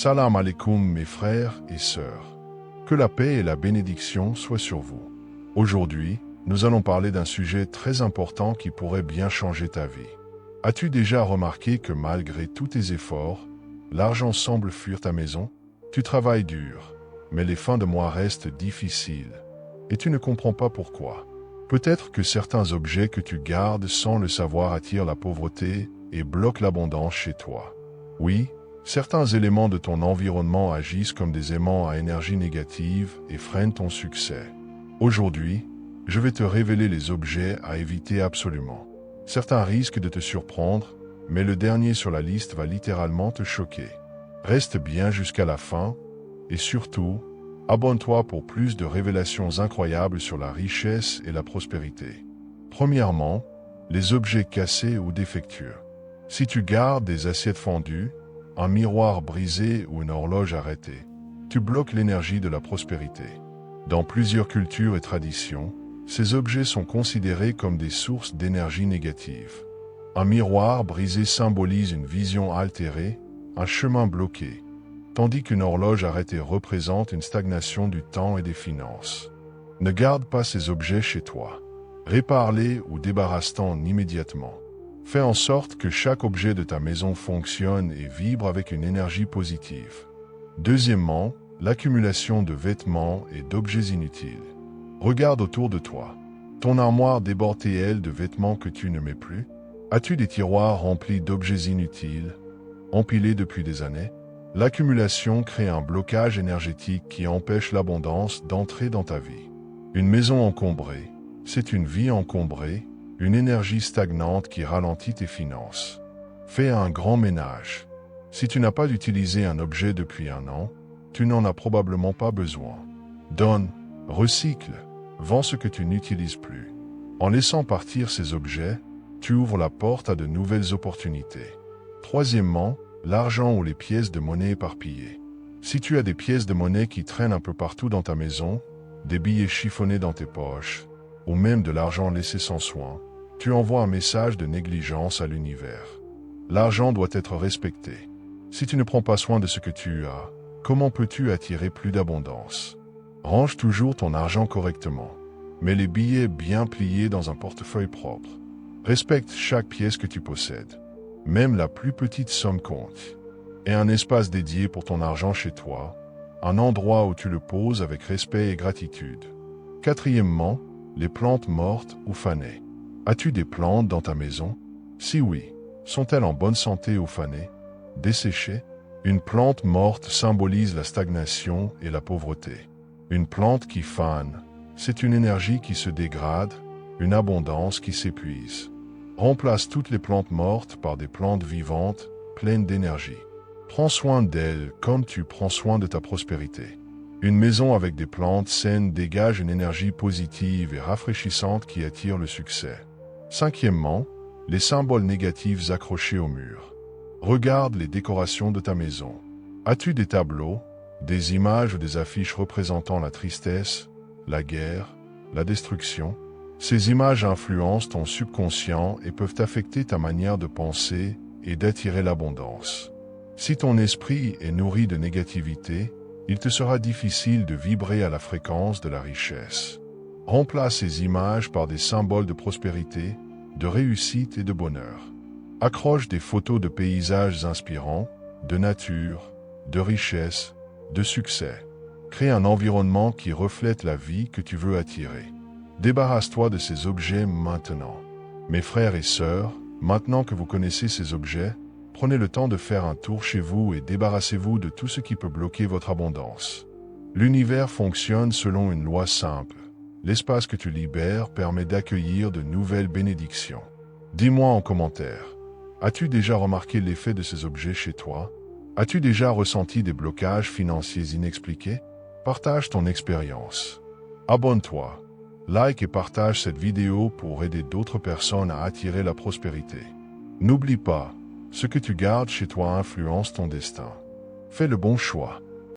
Salam alaikum mes frères et sœurs. Que la paix et la bénédiction soient sur vous. Aujourd'hui, nous allons parler d'un sujet très important qui pourrait bien changer ta vie. As-tu déjà remarqué que malgré tous tes efforts, l'argent semble fuir ta maison? Tu travailles dur, mais les fins de mois restent difficiles. Et tu ne comprends pas pourquoi. Peut-être que certains objets que tu gardes sans le savoir attirent la pauvreté et bloquent l'abondance chez toi. Oui, certains éléments de ton environnement agissent comme des aimants à énergie négative et freinent ton succès. Aujourd'hui, je vais te révéler les objets à éviter absolument. Certains risquent de te surprendre, mais le dernier sur la liste va littéralement te choquer. Reste bien jusqu'à la fin, et surtout, abonne-toi pour plus de révélations incroyables sur la richesse et la prospérité. Premièrement, les objets cassés ou défectueux. Si tu gardes des assiettes fendues, un miroir brisé ou une horloge arrêtée, tu bloques l'énergie de la prospérité. Dans plusieurs cultures et traditions, ces objets sont considérés comme des sources d'énergie négative. Un miroir brisé symbolise une vision altérée, un chemin bloqué, tandis qu'une horloge arrêtée représente une stagnation du temps et des finances. Ne garde pas ces objets chez toi. Répare-les ou débarrasse-t'en immédiatement. Fais en sorte que chaque objet de ta maison fonctionne et vibre avec une énergie positive. Deuxièmement, l'accumulation de vêtements et d'objets inutiles. Regarde autour de toi. Ton armoire déborde-t-elle de vêtements que tu ne mets plus? As-tu des tiroirs remplis d'objets inutiles, empilés depuis des années? L'accumulation crée un blocage énergétique qui empêche l'abondance d'entrer dans ta vie. Une maison encombrée, c'est une vie encombrée, une énergie stagnante qui ralentit tes finances. Fais un grand ménage. Si tu n'as pas utilisé un objet depuis un an, tu n'en as probablement pas besoin. Donne, recycle, vends ce que tu n'utilises plus. En laissant partir ces objets, tu ouvres la porte à de nouvelles opportunités. Troisièmement, l'argent ou les pièces de monnaie éparpillées. Si tu as des pièces de monnaie qui traînent un peu partout dans ta maison, des billets chiffonnés dans tes poches, ou même de l'argent laissé sans soin, tu envoies un message de négligence à l'univers. L'argent doit être respecté. Si tu ne prends pas soin de ce que tu as, comment peux-tu attirer plus d'abondance? Range toujours ton argent correctement. Mets les billets bien pliés dans un portefeuille propre. Respecte chaque pièce que tu possèdes. Même la plus petite somme compte. Et un espace dédié pour ton argent chez toi, un endroit où tu le poses avec respect et gratitude. Quatrièmement, les plantes mortes ou fanées. As-tu des plantes dans ta maison? Si oui, sont-elles en bonne santé ou fanées? Desséchées? Une plante morte symbolise la stagnation et la pauvreté. Une plante qui fane, c'est une énergie qui se dégrade, une abondance qui s'épuise. Remplace toutes les plantes mortes par des plantes vivantes, pleines d'énergie. Prends soin d'elles comme tu prends soin de ta prospérité. Une maison avec des plantes saines dégage une énergie positive et rafraîchissante qui attire le succès. Cinquièmement, les symboles négatifs accrochés au mur. Regarde les décorations de ta maison. As-tu des tableaux, des images ou des affiches représentant la tristesse, la guerre, la destruction? Ces images influencent ton subconscient et peuvent affecter ta manière de penser et d'attirer l'abondance. Si ton esprit est nourri de négativité, il te sera difficile de vibrer à la fréquence de la richesse. Remplace ces images par des symboles de prospérité, de réussite et de bonheur. Accroche des photos de paysages inspirants, de nature, de richesse, de succès. Crée un environnement qui reflète la vie que tu veux attirer. Débarrasse-toi de ces objets maintenant. Mes frères et sœurs, maintenant que vous connaissez ces objets, prenez le temps de faire un tour chez vous et débarrassez-vous de tout ce qui peut bloquer votre abondance. L'univers fonctionne selon une loi simple. L'espace que tu libères permet d'accueillir de nouvelles bénédictions. Dis-moi en commentaire, as-tu déjà remarqué l'effet de ces objets chez toi? As-tu déjà ressenti des blocages financiers inexpliqués? Partage ton expérience. Abonne-toi, like et partage cette vidéo pour aider d'autres personnes à attirer la prospérité. N'oublie pas, ce que tu gardes chez toi influence ton destin. Fais le bon choix.